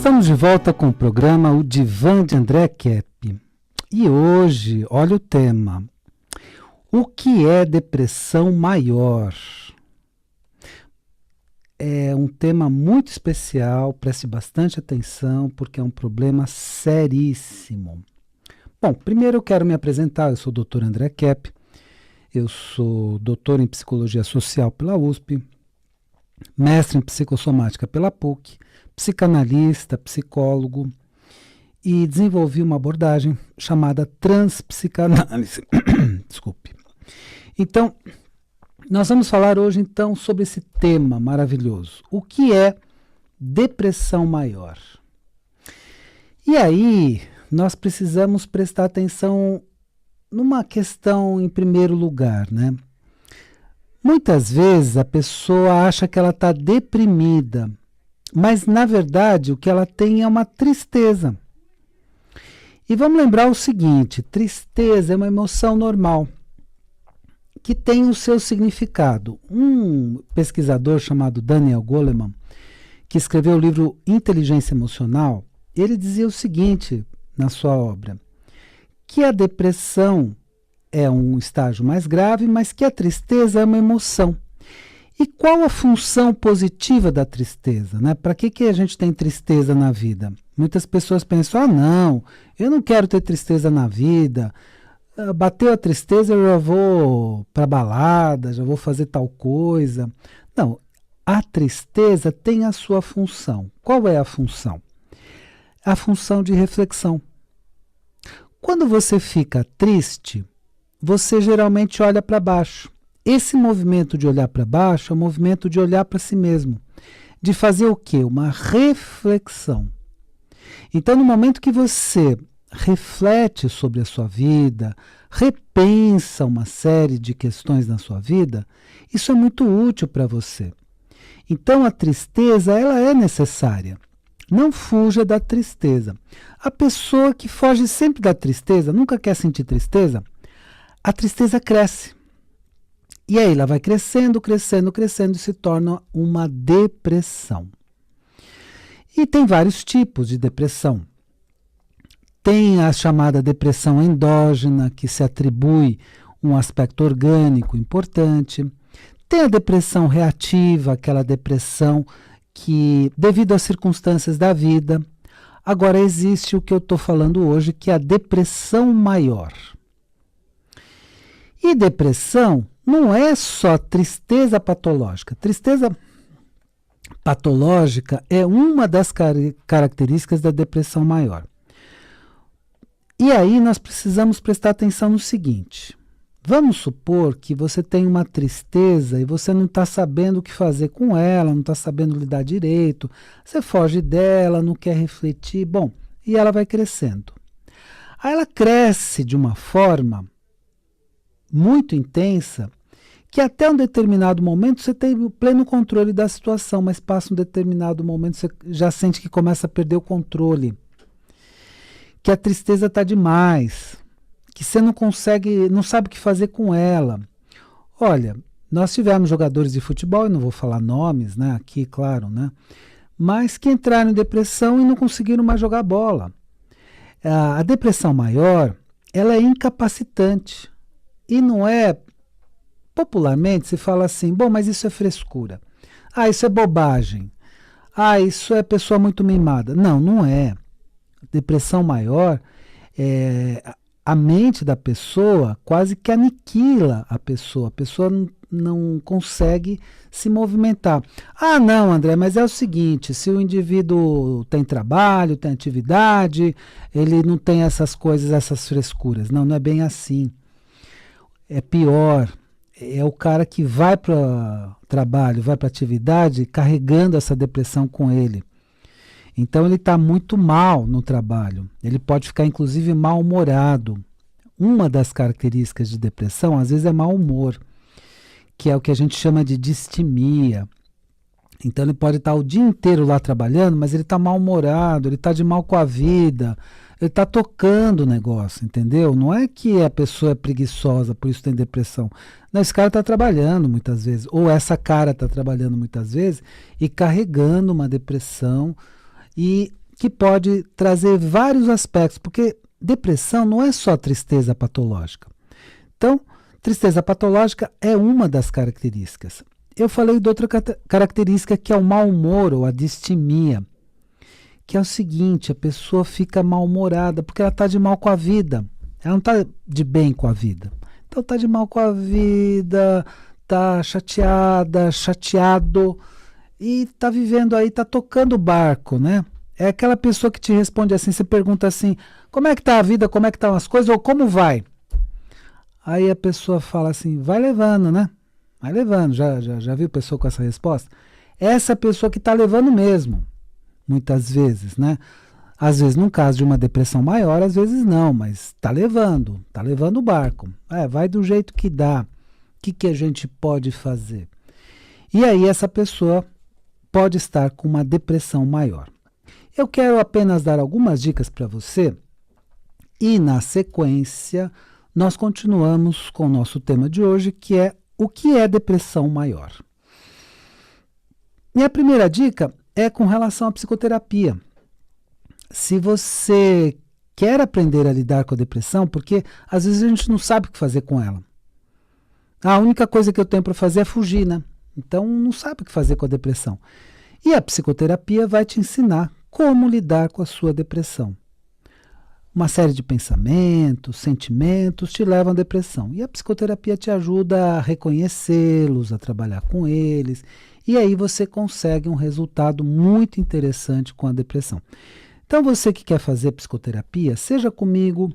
Estamos de volta com o programa O Divã de André Kepp. E hoje, olha o tema. O que é depressão maior? É um tema muito especial, preste bastante atenção, porque é um problema seríssimo. Bom, primeiro eu quero me apresentar, eu sou o Dr. André Kepp, eu sou doutor em Psicologia Social pela USP, mestre em Psicossomática pela PUC, psicanalista, psicólogo, e desenvolvi uma abordagem chamada transpsicanálise. Desculpe. Então, nós vamos falar hoje então sobre esse tema maravilhoso. O que é depressão maior? E aí, nós precisamos prestar atenção numa questão em primeiro lugar, né? Muitas vezes a pessoa acha que ela está deprimida, mas na verdade o que ela tem é uma tristeza. E vamos lembrar o seguinte, tristeza é uma emoção normal, que tem o seu significado. Um pesquisador chamado Daniel Goleman, que escreveu o livro Inteligência Emocional, ele dizia o seguinte na sua obra, que a depressão é um estágio mais grave, mas que a tristeza é uma emoção. E qual a função positiva da tristeza, né? Para que a gente tem tristeza na vida? Muitas pessoas pensam, não, eu não quero ter tristeza na vida, bateu a tristeza, eu já vou para balada, já vou fazer tal coisa. Não, a tristeza tem a sua função. Qual é a função? A função de reflexão. Quando você fica triste, você geralmente olha para baixo. Esse movimento de olhar para baixo é o movimento de olhar para si mesmo. De fazer o quê? Uma reflexão. Então, no momento que você reflete sobre a sua vida, repensa uma série de questões na sua vida, isso é muito útil para você. Então, a tristeza, ela é necessária. Não fuja da tristeza. A pessoa que foge sempre da tristeza, nunca quer sentir tristeza, a tristeza cresce. E aí ela vai crescendo, crescendo, crescendo e se torna uma depressão. E tem vários tipos de depressão. Tem a chamada depressão endógena, que se atribui um aspecto orgânico importante. Tem a depressão reativa, aquela depressão que, devido às circunstâncias da vida. Agora existe o que eu estou falando hoje, que é a depressão maior. E depressão não é só tristeza patológica. Tristeza patológica é uma das características da depressão maior. E aí nós precisamos prestar atenção no seguinte. Vamos supor que você tem uma tristeza e você não está sabendo o que fazer com ela, não está sabendo lidar direito, você foge dela, não quer refletir, bom, e ela vai crescendo. Aí ela cresce de uma forma muito intensa, que até um determinado momento você tem o pleno controle da situação, mas passa um determinado momento você já sente que começa a perder o controle, que a tristeza está demais, que você não consegue, não sabe o que fazer com ela. Olha, nós tivemos jogadores de futebol, eu não vou falar nomes, né, aqui, claro, né, mas que entraram em depressão e não conseguiram mais jogar bola. A depressão maior, ela é incapacitante. E não é, popularmente se fala assim, bom, mas isso é frescura. Ah, isso é bobagem. Ah, isso é pessoa muito mimada. Não, não é. Depressão maior, a mente da pessoa quase que aniquila a pessoa. A pessoa não consegue se movimentar. Ah, não, André, mas é o seguinte, se o indivíduo tem trabalho, tem atividade, ele não tem essas coisas, essas frescuras. Não, não é bem assim. É pior, é o cara que vai para o trabalho, vai para a atividade, carregando essa depressão com ele. Então ele está muito mal no trabalho, ele pode ficar inclusive mal-humorado. Uma das características de depressão, às vezes, é mau humor, que é o que a gente chama de distimia. Então ele pode estar o dia inteiro lá trabalhando, mas ele está mal-humorado, ele está de mal com a vida, ele está tocando o negócio, entendeu? Não é que a pessoa é preguiçosa, por isso tem depressão. Não, esse cara está trabalhando muitas vezes, ou essa cara está trabalhando muitas vezes e carregando uma depressão e que pode trazer vários aspectos, porque depressão não é só tristeza patológica. Então, tristeza patológica é uma das características. Eu falei de outra característica que é o mau humor ou a distimia, que é o seguinte, a pessoa fica mal-humorada porque ela está de mal com a vida, ela não está de bem com a vida. Então está de mal com a vida, está chateada, chateado e está vivendo aí, está tocando o barco, né? É aquela pessoa que te responde assim, você pergunta assim, como é que está a vida, como é que estão as coisas ou como vai? Aí a pessoa fala assim, vai levando, né? Vai levando, já viu pessoa com essa resposta? Essa pessoa que está levando mesmo, muitas vezes, né? Às vezes num caso de uma depressão maior, às vezes não, mas está levando o barco. Vai do jeito que dá. O que a gente pode fazer? E aí essa pessoa pode estar com uma depressão maior. Eu quero apenas dar algumas dicas para você e na sequência nós continuamos com o nosso tema de hoje, que é o que é depressão maior. E a primeira dica é com relação à psicoterapia. Se você quer aprender a lidar com a depressão, porque às vezes a gente não sabe o que fazer com ela. A única coisa que eu tenho para fazer é fugir, né? Então não sabe o que fazer com a depressão. E a psicoterapia vai te ensinar como lidar com a sua depressão. Uma série de pensamentos, sentimentos te levam à depressão. E a psicoterapia te ajuda a reconhecê-los, a trabalhar com eles. E aí você consegue um resultado muito interessante com a depressão. Então você que quer fazer psicoterapia, seja comigo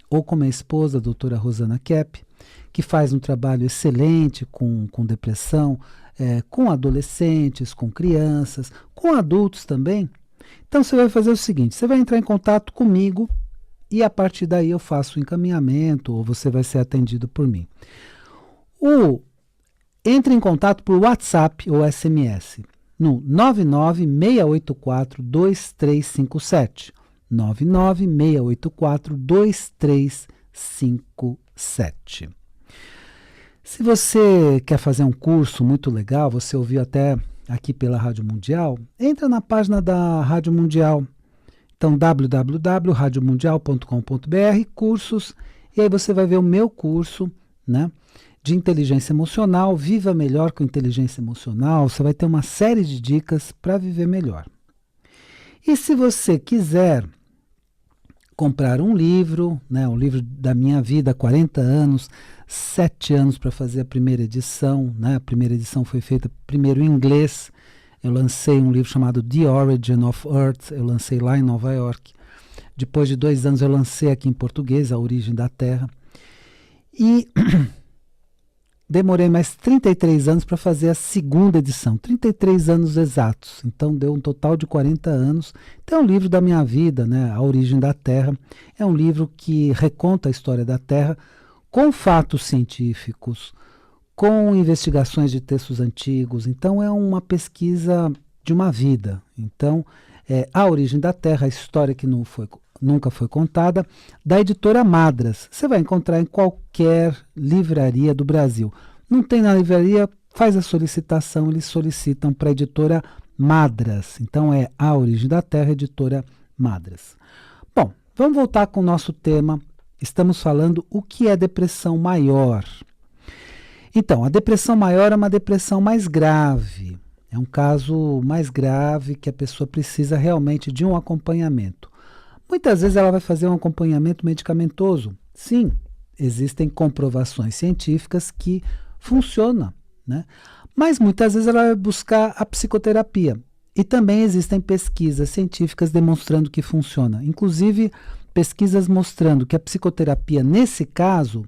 ou com minha esposa, a doutora Rosana Kepp, que faz um trabalho excelente com depressão, com adolescentes, com crianças, com adultos também. Então você vai fazer o seguinte, você vai entrar em contato comigo e a partir daí eu faço o encaminhamento ou você vai ser atendido por mim. Entre em contato por WhatsApp ou SMS no 996842357. 996842357. Se você quer fazer um curso muito legal, você ouviu até aqui pela Rádio Mundial, entra na página da Rádio Mundial. Então, www.radiomundial.com.br, cursos, e aí você vai ver o meu curso, né, de inteligência emocional, Viva Melhor com Inteligência Emocional. Você vai ter uma série de dicas para viver melhor. E se você quiser comprar um livro, né, o livro da minha vida, 40 anos, 7 anos para fazer a primeira edição, né, a primeira edição foi feita primeiro em inglês. Eu lancei um livro chamado The Origin of Earth, eu lancei lá em Nova York. Depois de 2 anos eu lancei aqui em português, A Origem da Terra. E demorei mais 33 anos para fazer a segunda edição, 33 anos exatos. Então deu um total de 40 anos. Então é um livro da minha vida, né? A Origem da Terra. É um livro que reconta a história da Terra com fatos científicos, com investigações de textos antigos. Então é uma pesquisa de uma vida. Então A Origem da Terra, a história que nunca foi contada, da editora Madras. Você vai encontrar em qualquer livraria do Brasil. Não tem na livraria, faz a solicitação, eles solicitam para a editora Madras. Então é A Origem da Terra, editora Madras. Bom, vamos voltar com o nosso tema. Estamos falando o que é depressão maior. Então, a depressão maior é uma depressão mais grave. É um caso mais grave que a pessoa precisa realmente de um acompanhamento. Muitas vezes ela vai fazer um acompanhamento medicamentoso. Sim, existem comprovações científicas que funcionam, né? Mas muitas vezes ela vai buscar a psicoterapia. E também existem pesquisas científicas demonstrando que funciona. Inclusive, pesquisas mostrando que a psicoterapia, nesse caso,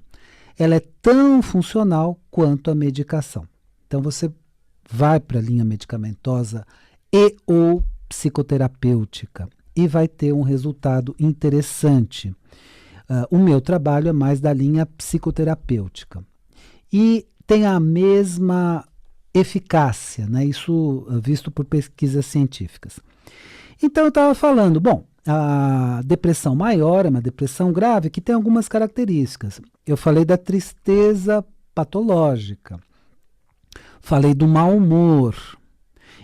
ela é tão funcional quanto a medicação. Então você vai para a linha medicamentosa e ou psicoterapêutica e vai ter um resultado interessante. O meu trabalho é mais da linha psicoterapêutica e tem a mesma eficácia, né? Isso visto por pesquisas científicas. Então eu estava falando, bom, a depressão maior é uma depressão grave que tem algumas características. Eu falei da tristeza patológica, falei do mau humor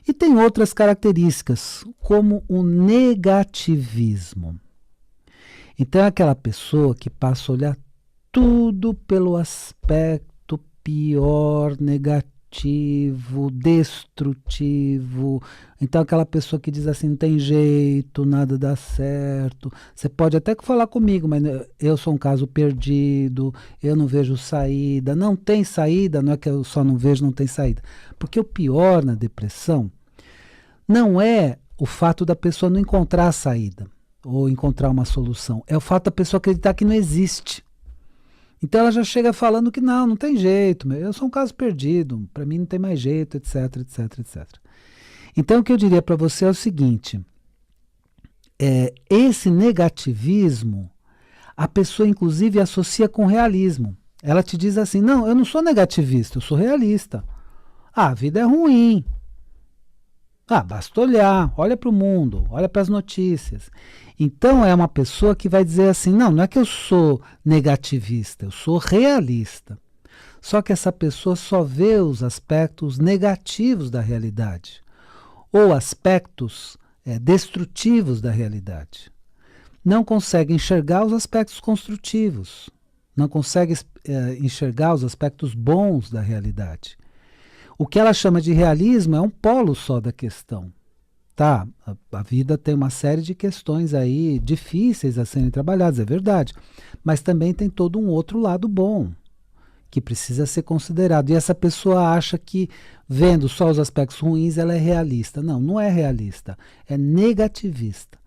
E tem outras características, como o negativismo. Então é aquela pessoa que passa a olhar tudo pelo aspecto pior, negativo, destrutivo. Então aquela pessoa que diz assim, não tem jeito, nada dá certo. Você pode até falar comigo, mas eu sou um caso perdido, eu não vejo saída. Não tem saída, não é que eu só não vejo, não tem saída. Porque o pior na depressão não é o fato da pessoa não encontrar a saída ou encontrar uma solução. É o fato da pessoa acreditar que não existe. Então ela já chega falando que não tem jeito, eu sou um caso perdido, para mim não tem mais jeito, etc, etc, etc. Então o que eu diria para você é o seguinte, esse negativismo, a pessoa inclusive associa com realismo. Ela te diz assim, não, eu não sou negativista, eu sou realista. A vida é ruim. Basta olhar, olha para o mundo, olha para as notícias. Então é uma pessoa que vai dizer assim, não é que eu sou negativista, eu sou realista. Só que essa pessoa só vê os aspectos negativos da realidade, ou aspectos destrutivos da realidade. Não consegue enxergar os aspectos construtivos, não consegue enxergar os aspectos bons da realidade. O que ela chama de realismo é um polo só da questão. Tá, a vida tem uma série de questões aí difíceis a serem trabalhadas, é verdade. Mas também tem todo um outro lado bom, que precisa ser considerado. E essa pessoa acha que, vendo só os aspectos ruins, ela é realista. Não, não é realista, é negativista.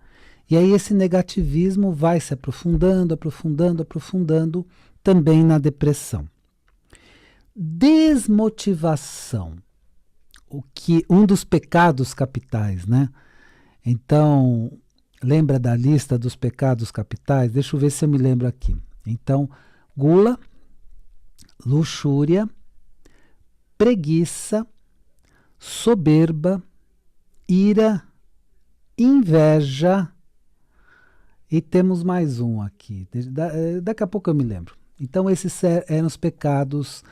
E aí esse negativismo vai se aprofundando, aprofundando, aprofundando também na depressão. Desmotivação, um dos pecados capitais, né? Então, lembra da lista dos pecados capitais? Deixa eu ver se eu me lembro aqui. Então, gula, luxúria, preguiça, soberba, ira, inveja, e temos mais um aqui. Daqui a pouco eu me lembro. Então, esses eram os pecados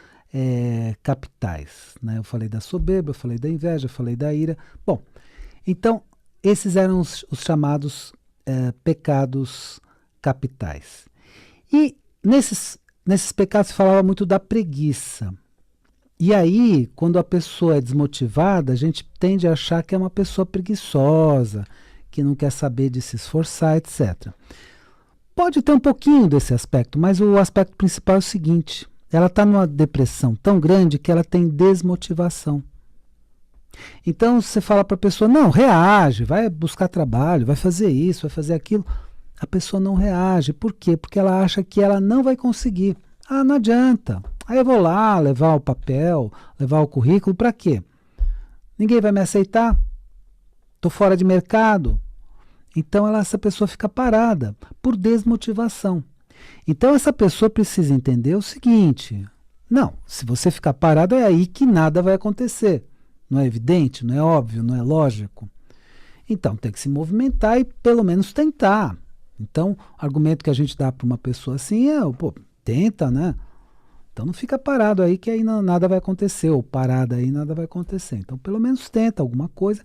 capitais, né? Eu falei da soberba, eu falei da inveja, eu falei da ira. Bom, então esses eram os chamados pecados capitais. E nesses pecados se falava muito da preguiça. E aí, quando a pessoa é desmotivada, a gente tende a achar que é uma pessoa preguiçosa, que não quer saber de se esforçar, etc. Pode ter um pouquinho desse aspecto, mas o aspecto principal é o seguinte: ela está numa depressão tão grande que ela tem desmotivação. Então você fala para a pessoa, não, reage, vai buscar trabalho, vai fazer isso, vai fazer aquilo. A pessoa não reage. Por quê? Porque ela acha que ela não vai conseguir. Não adianta. Aí eu vou lá levar o papel, levar o currículo, para quê? Ninguém vai me aceitar? Estou fora de mercado? Então essa pessoa fica parada por desmotivação. Então essa pessoa precisa entender o seguinte, não, se você ficar parado é aí que nada vai acontecer. Não é evidente, não é óbvio, não é lógico? Então tem que se movimentar e pelo menos tentar. Então o argumento que a gente dá para uma pessoa assim é, tenta, né? Então não fica parado aí que aí nada vai acontecer, ou parada aí nada vai acontecer. Então pelo menos tenta alguma coisa.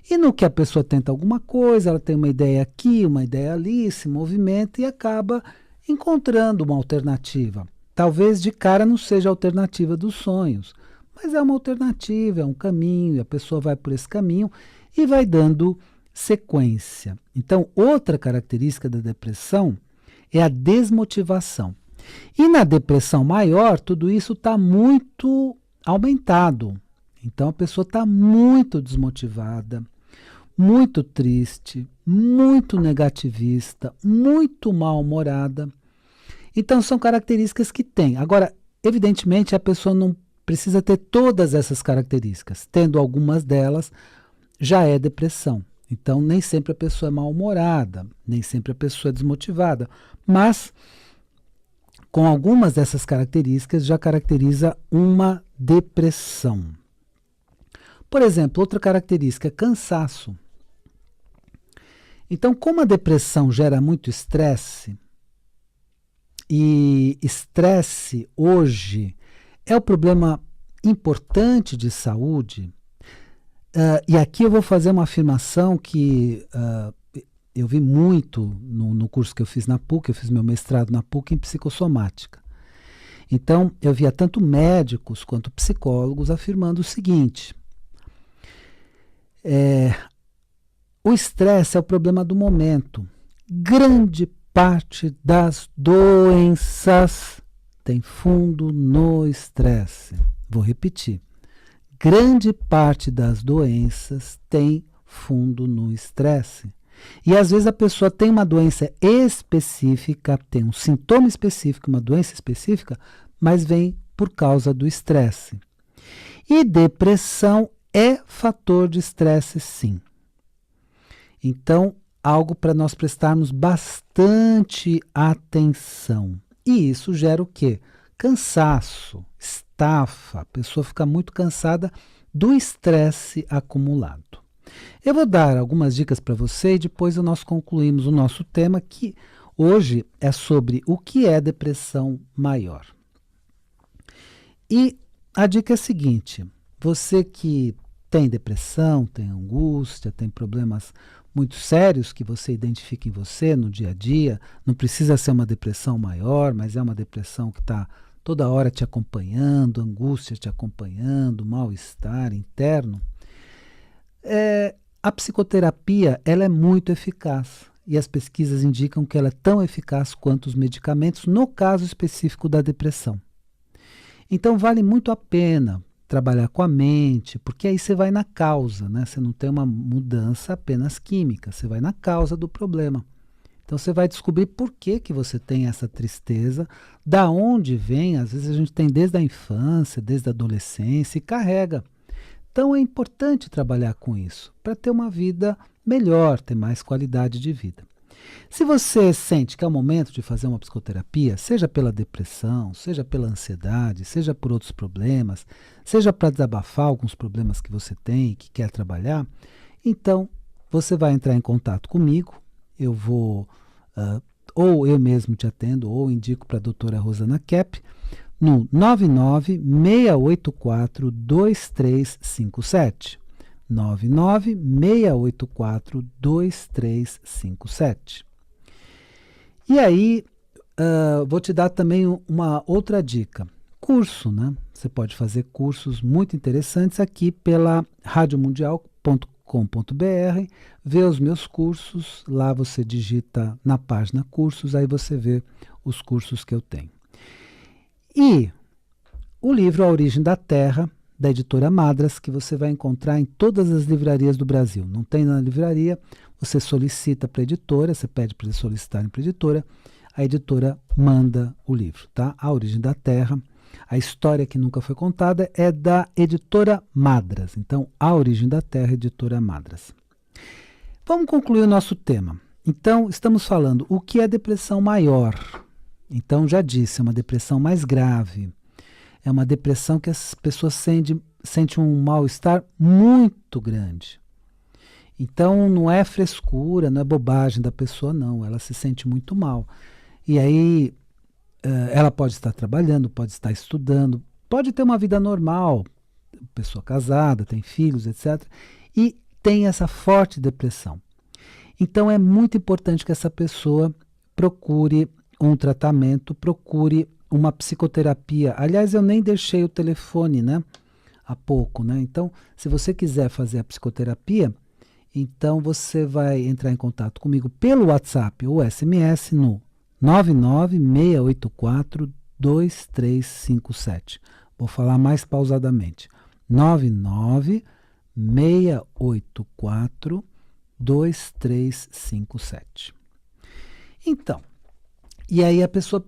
E no que a pessoa tenta alguma coisa, ela tem uma ideia aqui, uma ideia ali, se movimenta e acaba encontrando uma alternativa. Talvez de cara não seja a alternativa dos sonhos, mas é uma alternativa, é um caminho, e a pessoa vai por esse caminho e vai dando sequência. Então, outra característica da depressão é a desmotivação. E na depressão maior, tudo isso está muito aumentado. Então, a pessoa está muito desmotivada, muito triste, muito negativista, muito mal-humorada. Então, são características que tem. Agora, evidentemente, a pessoa não precisa ter todas essas características. Tendo algumas delas, já é depressão. Então, nem sempre a pessoa é mal-humorada, nem sempre a pessoa é desmotivada. Mas, com algumas dessas características, já caracteriza uma depressão. Por exemplo, outra característica é cansaço. Então, como a depressão gera muito estresse, e estresse hoje é o problema importante de saúde, E aqui eu vou fazer uma afirmação que eu vi muito no curso que eu fiz na PUC, eu fiz meu mestrado na PUC em psicossomática. Então, eu via tanto médicos quanto psicólogos afirmando o seguinte: o estresse é o problema do momento. Grande parte das doenças tem fundo no estresse. Vou repetir. Grande parte das doenças tem fundo no estresse. E às vezes a pessoa tem uma doença específica, tem um sintoma específico, uma doença específica, mas vem por causa do estresse. E depressão é fator de estresse, sim. Então, algo para nós prestarmos bastante atenção. E isso gera o quê? Cansaço, estafa, a pessoa fica muito cansada do estresse acumulado. Eu vou dar algumas dicas para você e depois nós concluímos o nosso tema, que hoje é sobre o que é depressão maior. E a dica é a seguinte: você que tem depressão, tem angústia, tem problemas muito sérios que você identifica em você no dia a dia, não precisa ser uma depressão maior, mas é uma depressão que está toda hora te acompanhando, angústia te acompanhando, mal-estar interno, a psicoterapia ela é muito eficaz e as pesquisas indicam que ela é tão eficaz quanto os medicamentos no caso específico da depressão. Então vale muito a pena trabalhar com a mente, porque aí você vai na causa, né? Você não tem uma mudança apenas química, você vai na causa do problema. Então você vai descobrir por que você tem essa tristeza, da onde vem, às vezes a gente tem desde a infância, desde a adolescência e carrega. Então é importante trabalhar com isso, para ter uma vida melhor, ter mais qualidade de vida. Se você sente que é o momento de fazer uma psicoterapia, seja pela depressão, seja pela ansiedade, seja por outros problemas, seja para desabafar alguns problemas que você tem, que quer trabalhar, então você vai entrar em contato comigo, eu vou, ou eu mesmo te atendo, ou indico para a doutora Rosana Kepp, no 996842357. 996842357. E aí, vou te dar também uma outra dica. Curso, né? Você pode fazer cursos muito interessantes aqui pela radiomundial.com.br, ver os meus cursos, lá você digita na página cursos, aí você vê os cursos que eu tenho. E o livro A Origem da Terra, da editora Madras, que você vai encontrar em todas as livrarias do Brasil. Não tem na livraria, você solicita para a editora, você pede para eles solicitarem para a editora manda o livro, tá? A Origem da Terra, a história que nunca foi contada, é da editora Madras. Então, A Origem da Terra, editora Madras. Vamos concluir o nosso tema. Então, estamos falando o que é depressão maior. Então, já disse, é uma depressão mais grave. É uma depressão que as pessoas sentem um mal-estar muito grande. Então, não é frescura, não é bobagem da pessoa, não. Ela se sente muito mal. E aí, ela pode estar trabalhando, pode estar estudando, pode ter uma vida normal, pessoa casada, tem filhos, etc. E tem essa forte depressão. Então, é muito importante que essa pessoa procure um tratamento, procure uma psicoterapia. Aliás, eu nem deixei o telefone, né? Há pouco, né? Então, se você quiser fazer a psicoterapia, então você vai entrar em contato comigo pelo WhatsApp ou SMS no 996842357. Vou falar mais pausadamente. 996842357. Então, e aí a pessoa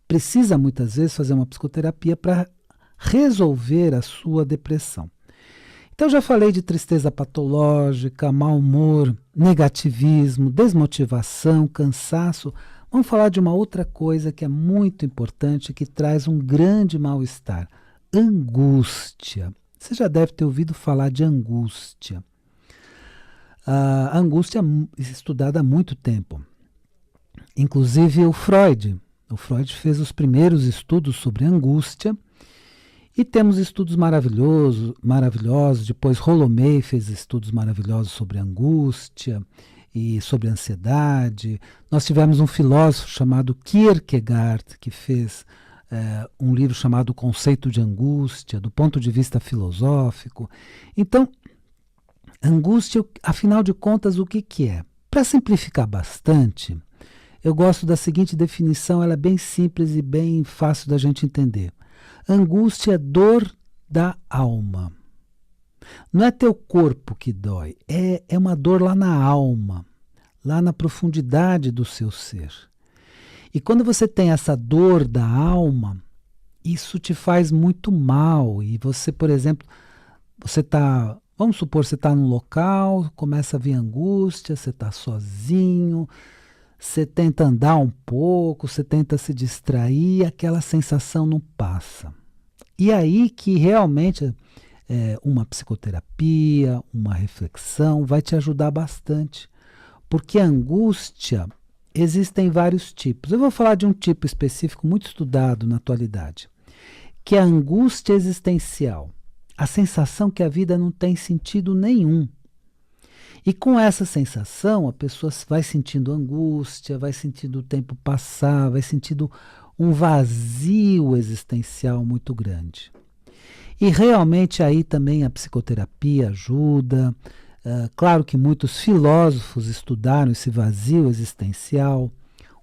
precisa muitas vezes fazer uma psicoterapia para resolver a sua depressão. Então já falei de tristeza patológica, mau humor, negativismo, desmotivação, cansaço. Vamos falar de uma outra coisa que é muito importante, que traz um grande mal-estar: angústia. Você já deve ter ouvido falar de angústia. A angústia é estudada há muito tempo. Inclusive o Freud fez os primeiros estudos sobre angústia E temos estudos maravilhosos. Depois Rolomei fez estudos maravilhosos sobre angústia e sobre ansiedade. Nós tivemos um filósofo chamado Kierkegaard, que fez um livro chamado O Conceito de Angústia, do ponto de vista filosófico. Então, angústia, afinal de contas, o que é? Para simplificar bastante, eu gosto da seguinte definição, ela é bem simples e bem fácil da gente entender. Angústia é dor da alma. Não é teu corpo que dói, é uma dor lá na alma, lá na profundidade do seu ser. E quando você tem essa dor da alma, isso te faz muito mal. E você, por exemplo, vamos supor, você está num local, começa a vir angústia, você está sozinho, você tenta andar um pouco, você tenta se distrair, aquela sensação não passa. E aí que realmente uma psicoterapia, uma reflexão vai te ajudar bastante. Porque a angústia, existem vários tipos. Eu vou falar de um tipo específico muito estudado na atualidade, que é a angústia existencial. A sensação que a vida não tem sentido nenhum. E com essa sensação, a pessoa vai sentindo angústia, vai sentindo o tempo passar, vai sentindo um vazio existencial muito grande. E realmente aí também a psicoterapia ajuda. Claro que muitos filósofos estudaram esse vazio existencial.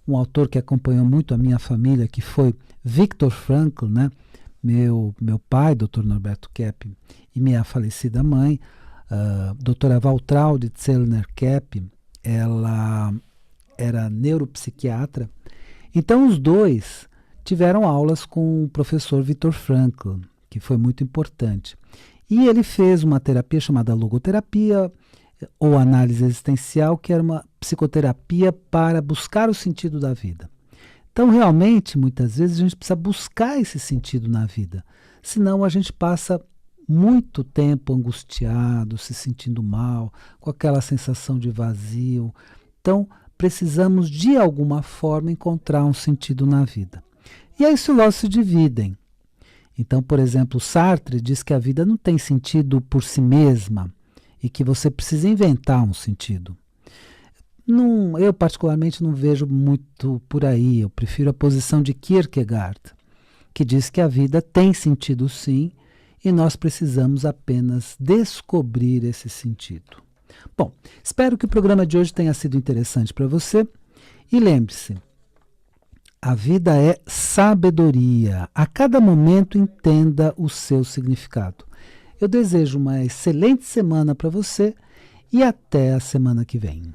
Um autor que acompanhou muito a minha família, que foi Viktor Frankl, né? Meu pai, Dr. Norberto Kepp, e minha falecida mãe, doutora Waltraud Zellner Kepp, ela era neuropsiquiatra. Então os dois tiveram aulas com o professor Viktor Frankl, que foi muito importante. E ele fez uma terapia chamada logoterapia, ou análise existencial, que era uma psicoterapia para buscar o sentido da vida. Então, realmente, muitas vezes a gente precisa buscar esse sentido na vida. Senão a gente passa muito tempo angustiado, se sentindo mal, com aquela sensação de vazio. Então, precisamos, de alguma forma, encontrar um sentido na vida. E aí os filósofos se dividem. Então, por exemplo, Sartre diz que a vida não tem sentido por si mesma e que você precisa inventar um sentido. Eu, particularmente, não vejo muito por aí. Eu prefiro a posição de Kierkegaard, que diz que a vida tem sentido sim e nós precisamos apenas descobrir esse sentido. Bom, espero que o programa de hoje tenha sido interessante para você. E lembre-se, a vida é sabedoria. A cada momento entenda o seu significado. Eu desejo uma excelente semana para você e até a semana que vem.